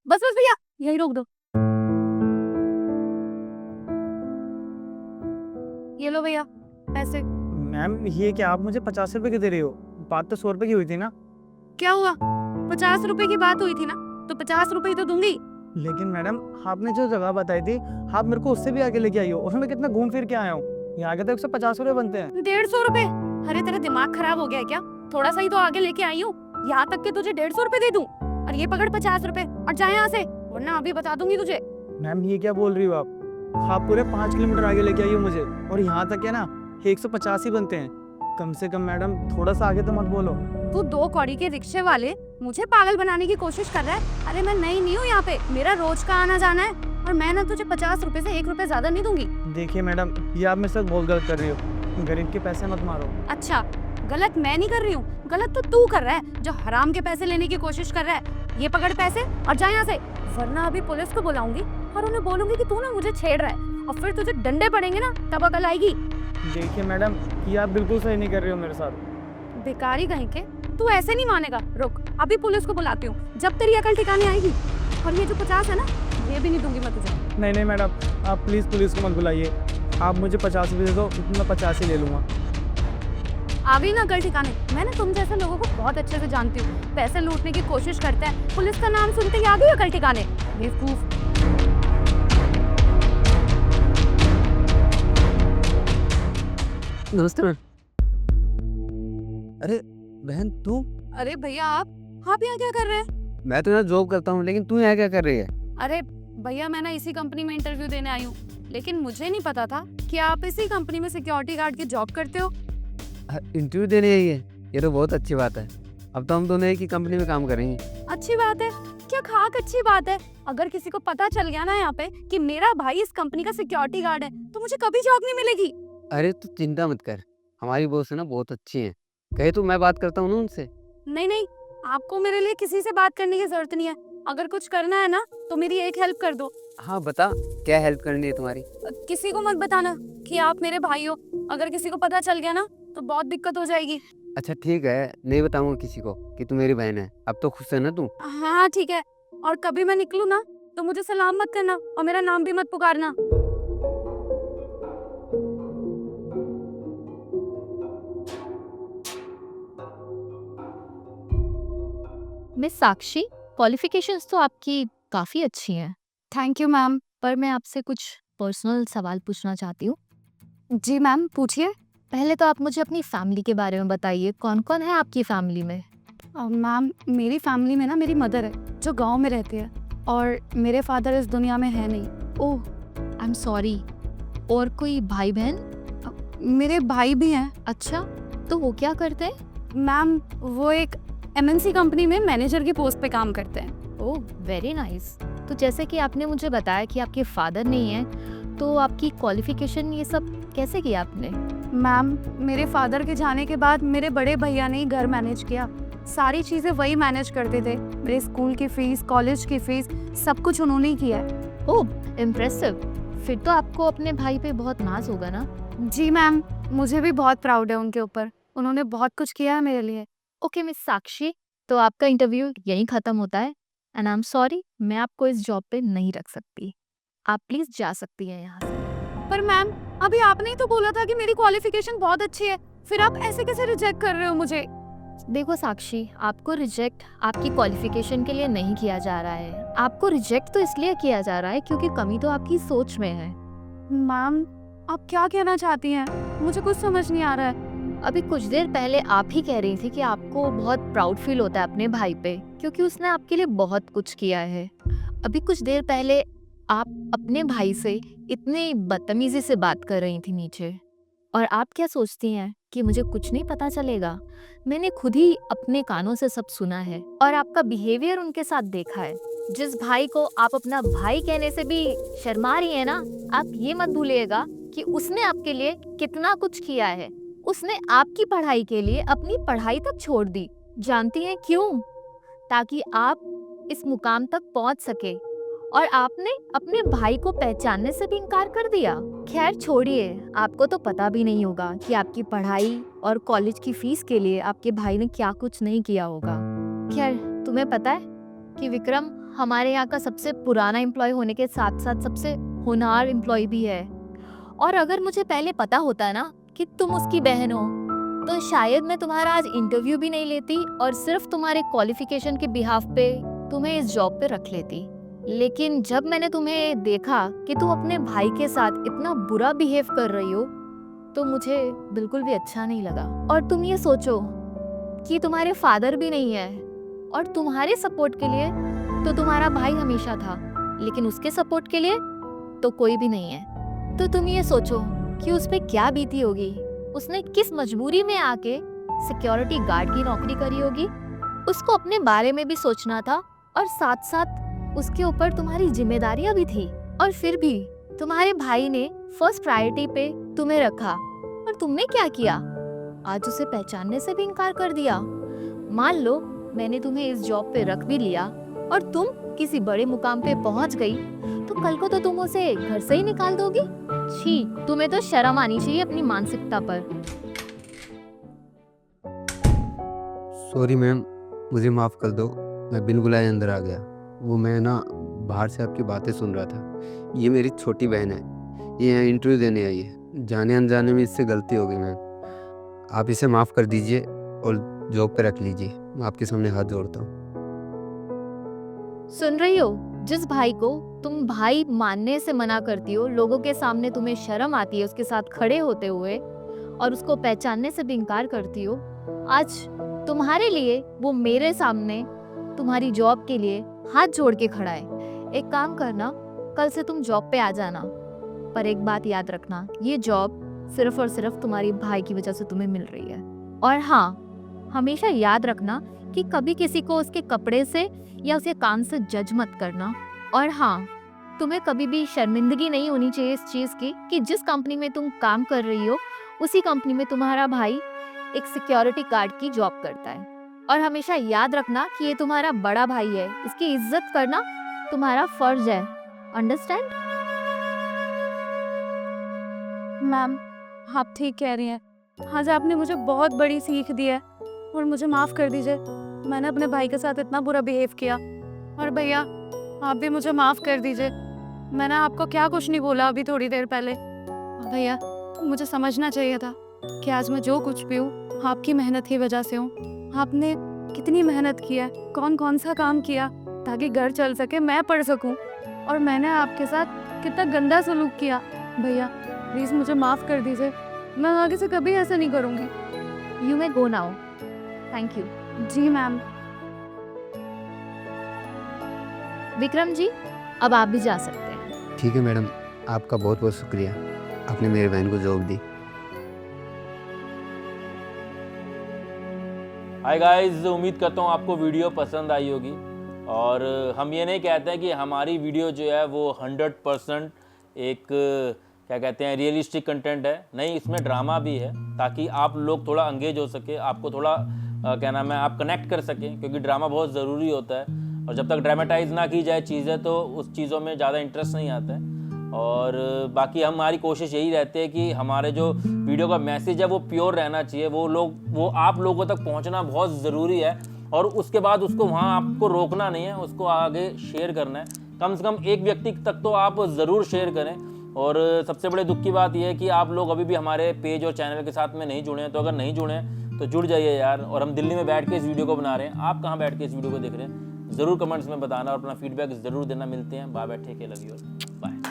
बस बस भैया, यही रोक दो। ये लो भैया पैसे। मैम ये क्या, आप मुझे 50 रुपए के दे रही हो? बात तो 100 रुपए की हुई थी ना। क्या हुआ, 50 रुपए की बात हुई थी ना, तो 50 रुपए ही तो दूंगी। लेकिन मैडम आपने जो जगह बताई थी, आप मेरे को उससे भी आगे लेके आई हो, और मैं कितना घूम फिर के आया हूँ। यहाँ आगे तो 150 रुपए बनते हैं। 150 रुपए? अरे तेरा दिमाग खराब हो गया है क्या? थोड़ा सा ही तो आगे लेके आई हूँ, यहाँ तक कि तुझे 150 रुपए दे दूं। और ये पकड़ 50 रुपए और जा यहाँ से, वरना अभी बता दूंगी तुझे। मैम ये क्या बोल रही हो आप पूरे 5 किलोमीटर आगे लेके आई हो मुझे, और यहाँ तक है ना 150 ही बनते हैं। कम से कम मैडम थोड़ा सा आगे तो मत बोलो। तू 2 कौड़ी के रिक्शे वाले मुझे पागल बनाने की कोशिश कर रहा है। अरे मैं नई नहीं हूँ यहाँ पे, मेरा रोज का आना जाना है, और मैं ना तुझे 50 रुपए से 1 रुपए ज्यादा नहीं दूंगी। देखिए मैडम, ये आप मेरे साथ बहुत गलत कर रही हो। गरीब के पैसे मत मारो। अच्छा, गलत मैं नहीं कर रही हूँ, गलत तो तू कर रहा है जो हराम के पैसे लेने की कोशिश कर रहा है। ये पकड़ पैसे और जा यहाँ से, वरना अभी पुलिस को बुलाऊंगी और उन्हें बोलूंगी कि तू ना मुझे छेड़ रहा है, और फिर तुझे डंडे पड़ेंगे ना तब अकल आएगी। देखिए मैडम, ये आप बिल्कुल सही नहीं कर रही हो मेरे साथ। बेकारी कहीं के, तू ऐसे नहीं मानेगा। रुक, अभी पुलिस को बुलाती हूँ, जब तेरी अकल ठिकाने आएगी। और ये जो 50 है ना, ये भी नहीं दूंगी मैं तुझे। नहीं नहीं मैडम, आप प्लीज़ पुलिस को मत बुलाइए। आप मुझे 50 रुपये दे दो, मैं 50 ही ले लूँगा। आ गई ना अकल ठिकाने। मैं ना तुम जैसे लोगों को बहुत अच्छे से जानती हूँ, पैसे लूटने की कोशिश करते हैं, पुलिस का नाम सुनते ही आ गई अकल ठिकाने। बेवकूफ। नमस्ते मैम। अरे बहन तू? अरे भैया आप यहाँ क्या कर रहे हैं? मैं तो यहाँ जॉब करता हूँ, लेकिन तू यहाँ क्या कर रही है? अरे भैया, मैं ना इसी कंपनी में इंटरव्यू देने आई हूँ, लेकिन मुझे नहीं पता था कि आप इसी कंपनी में सिक्योरिटी गार्ड की जॉब करते हो। इंटरव्यू देने आई है? ये तो बहुत अच्छी बात है। अब तो हम दोनों एक ही कंपनी में काम करेंगे। अच्छी बात है? क्या खाक अच्छी बात है? अगर किसी को पता चल गया ना यहाँ पे कि मेरा भाई इस कंपनी का सिक्योरिटी गार्ड है, तो मुझे कभी जॉब नहीं मिलेगी। अरे तू चिंता मत कर, हमारी बॉस है ना बहुत अच्छी है। कहे तो मैं बात करता हूँ ना उनसे। नहीं नहीं, आपको मेरे लिए किसी से बात करने की जरूरत नहीं है। अगर कुछ करना है ना तो मेरी एक हेल्प कर दो। हाँ बता, क्या हेल्प करनी है तुम्हारी? किसी को मत बताना कि आप मेरे भाई हो। अगर किसी को पता चल गया ना तो बहुत दिक्कत हो जाएगी। अच्छा ठीक है, नहीं बताऊंगा किसी को कि तू मेरी बहन है। अब तो खुश है ना तू? हाँ ठीक है, और कभी मैं निकलूँ ना तो मुझे सलाम मत करना और मेरा नाम भी मत पुकारना। मिस साक्षी, क्वालिफिकेशंस तो आपकी काफ़ी अच्छी हैं, थैंक यू मैम। पर मैं आपसे कुछ पर्सनल सवाल पूछना चाहती हूँ। जी मैम, पूछिए। पहले तो आप मुझे अपनी फैमिली के बारे में बताइए, कौन-कौन है आपकी फैमिली में? मैम, मेरी फैमिली में ना मेरी मदर है जो गांव में रहती है, और मेरे फादर इस दुनिया में है नहीं। ओह, आई एम सॉरी। और कोई भाई-बहन? मेरे भाई भी हैं। अच्छा, तो वो क्या करते हैं? मैम, वो एक एमएनसी कंपनी में मैनेजर की पोस्ट पे काम करते हैं। ओह, वेरी नाइस। तो जैसे कि आपने मुझे बताया कि आपके फादर नहीं हैं, तो आपकी क्वालिफिकेशन ये सब कैसे किया आपने? मैम, मेरे फादर के जाने के बाद मेरे बड़े भैया ने ही घर मैनेज किया। सारी चीज़ें वही मैनेज करते थे। मेरे स्कूल की फीस, कॉलेज की फीस, सब कुछ उन्होंने ही किया है। ओह, इम्प्रेसिव। फिर तो आपको अपने भाई पे बहुत नाज होगा ना? जी मैम, मुझे भी बहुत प्राउड है उनके ऊपर। उन्होंने बहुत कुछ किया है मेरे लिए। ओके मिस साक्षी, तो आपका इंटरव्यू यहीं ख़त्म होता है एंड आई एम सॉरी, मैं आपको इस जॉब पे नहीं रख सकती। आप प्लीज़ जा सकती हैं यहाँ से। पर मैम, अभी आपने ही तो बोला था कि मेरी क्वालिफिकेशन बहुत अच्छी है, फिर आप ऐसे कैसे रिजेक्ट कर रहे हो मुझे? देखो साक्षी, आपको रिजेक्ट आपकी क्वालिफिकेशन के लिए नहीं किया जा रहा है। आपको रिजेक्ट तो इसलिए किया जा रहा है क्योंकि कमी तो आपकी सोच में है। मैम, आप क्या कहना चाहती हैं? मुझे कुछ समझ नहीं आ रहा है। अभी कुछ देर पहले आप ही कह रही थी कि आपको बहुत प्राउड फील होता है अपने भाई पे, क्योंकि उसने आपके लिए बहुत कुछ किया है। अभी कुछ देर पहले आप अपने भाई से इतनी बदतमीजी से बात कर रही थी नीचे, और आप क्या सोचती हैं कि मुझे कुछ नहीं पता चलेगा? मैंने खुद ही अपने कानों से सब सुना है और आपका बिहेवियर उनके साथ देखा है। जिस भाई को आप अपना भाई कहने से भी शर्मा रही है ना, आप ये मत भूलिएगा कि उसने आपके लिए कितना कुछ किया है। उसने आपकी पढ़ाई के लिए अपनी पढ़ाई तक छोड़ दी। जानती हैं क्यों? ताकि आप इस मुकाम तक पहुंच सके, और आपने अपने भाई को पहचानने से भी इनकार कर दिया। खैर छोड़िए, आपको तो पता भी नहीं होगा कि आपकी पढ़ाई और कॉलेज की फीस के लिए आपके भाई ने क्या कुछ नहीं किया होगा। खैर, तुम्हें पता है कि विक्रम हमारे यहाँ का सबसे पुराना एम्प्लॉय होने के साथ साथ सबसे होनहार एम्प्लॉय भी है। और अगर मुझे पहले पता होता ना कि तुम उसकी बहन हो तो शायद मैं तुम्हारा आज इंटरव्यू भी नहीं लेती और सिर्फ तुम्हारे क्वालिफिकेशन के बिहाफ पे तुम्हें इस जॉब पे रख लेती। लेकिन जब मैंने तुम्हें देखा कि तुम अपने भाई के साथ इतना बुरा बिहेव कर रही हो तो मुझे बिल्कुल भी अच्छा नहीं लगा। और तुम ये सोचो कि तुम्हारे फादर भी नहीं है और तुम्हारे सपोर्ट के लिए तो तुम्हारा भाई हमेशा था, लेकिन उसके सपोर्ट के लिए तो कोई भी नहीं है। तो तुम ये सोचो कि उस पे क्या बीती होगी, उसने किस मजबूरी में आके सिक्योरिटी गार्ड की नौकरी करी होगी। उसको अपने बारे में भी सोचना था और साथ साथ उसके ऊपर तुम्हारी जिम्मेदारियां भी थी। और फिर भी तुम्हारे भाई ने फर्स्ट प्रायोरिटी पे तुम्हें रखा और तुमने क्या किया, आज उसे पहचानने से भी इनकार कर दिया। मान लो मैंने तुम्हें इस जॉब पे रख भी लिया और तुम किसी बड़े मुकाम पे पहुंच गई तो कल को तो तुम उसे घर से ही निकाल दोगी। छी, तुम्हें तो शर्म आनी चाहिए अपनी मानसिकता पर। सॉरी मैम, मुझे माफ़ कर दो, मैं बिन बुलाए अंदर आ गया। वो मैं ना बाहर से आपकी बातें सुन रहा था। ये मेरी छोटी बहन है, ये यहाँ इंटरव्यू देने आई है। जाने अनजाने में इससे गलती हो गई मैम, आप इसे माफ़ कर दीजिए और जॉब पे रख लीजिए। मैं आपके सामने हाथ जोड़ता हूँ। सुन रही हो, जिस भाई को तुम भाई मानने से मना करती हो, लोगों के सामने तुम्हें शर्म आती है उसके साथ खड़े होते हुए और उसको पहचानने से भी इनकार करती हो, आज तुम्हारे लिए वो मेरे सामने तुम्हारी जॉब के लिए हाथ जोड़ के खड़ा है। एक काम करना, कल से तुम जॉब पे आ जाना, पर एक बात याद रखना, ये जॉब सिर्फ और सिर्फ तुम्हारी भाई की वजह से तुम्हें मिल रही है। और हाँ, हमेशा याद रखना कि कभी किसी को उसके कपड़े से या उसके काम से जज मत करना। और हाँ, तुम्हें कभी भी शर्मिंदगी नहीं होनी चाहिए इस चीज़ की कि जिस कंपनी में तुम काम कर रही हो उसी कंपनी में तुम्हारा भाई एक सिक्योरिटी गार्ड की जॉब करता है। और हमेशा याद रखना कि ये तुम्हारा बड़ा भाई है, इसकी इज्जत करना तुम्हारा फर्ज है। अंडरस्टैंड? मैम, आप ठीक कह रही हैं। आज आपने मुझे बहुत बड़ी सीख दी है और मुझे माफ़ कर दीजिए, मैंने अपने भाई के साथ इतना बुरा बिहेव किया। और भैया, आप भी मुझे माफ़ कर दीजिए, मैंने आपको क्या कुछ नहीं बोला अभी थोड़ी देर पहले। भैया, मुझे समझना चाहिए था कि आज मैं जो कुछ भी हूँ आपकी मेहनत की वजह से हूँ। आपने कितनी मेहनत की है, कौन कौन सा काम किया ताकि घर चल सके, मैं पढ़ सकूँ, और मैंने आपके साथ कितना गंदा सलूक किया। भैया प्लीज़ मुझे माफ़ कर दीजिए, मैं आगे से कभी ऐसा नहीं करूँगी। You may go now. Thank you. जी मैम। विक्रम जी, अब आप भी जा सकते हैं। ठीक है मैडम, आपका बहुत बहुत शुक्रिया, आपने मेरी बहन को जॉब दी। हाय गाइस, उम्मीद करता हूँ आपको वीडियो पसंद आई होगी। और हम ये नहीं कहते हैं कि हमारी वीडियो जो है वो 100% एक क्या कहते हैं रियलिस्टिक कंटेंट है। नहीं, इसमें ड्रामा भी है ताकि आप लोग थोड़ा एंगेज हो सके, आपको थोड़ा क्या नाम है, आप कनेक्ट कर सकें, क्योंकि ड्रामा बहुत ज़रूरी होता है। और जब तक ड्रामेटाइज ना की जाए चीज़ें तो उस चीज़ों में ज़्यादा इंटरेस्ट नहीं आता है। और बाकी हमारी कोशिश यही रहती है कि हमारे जो वीडियो का मैसेज है वो प्योर रहना चाहिए, वो आप लोगों तक पहुंचना बहुत ज़रूरी है। और उसके बाद उसको वहाँ आपको रोकना नहीं है, उसको आगे शेयर करना है। कम से कम एक व्यक्ति तक तो आप ज़रूर शेयर करें। और सबसे बड़े दुख की बात यह है कि आप लोग अभी भी हमारे पेज और चैनल के साथ में नहीं जुड़े हैं। तो अगर नहीं जुड़े हैं तो जुड़ जाइए यार। और हम दिल्ली में बैठ के इस वीडियो को बना रहे हैं, आप कहाँ बैठ के इस वीडियो को देख रहे हैं, ज़रूर कमेंट्स में बताना और अपना फीडबैक ज़रूर देना। मिलते हैं, bye bye, take care, love you all, bye.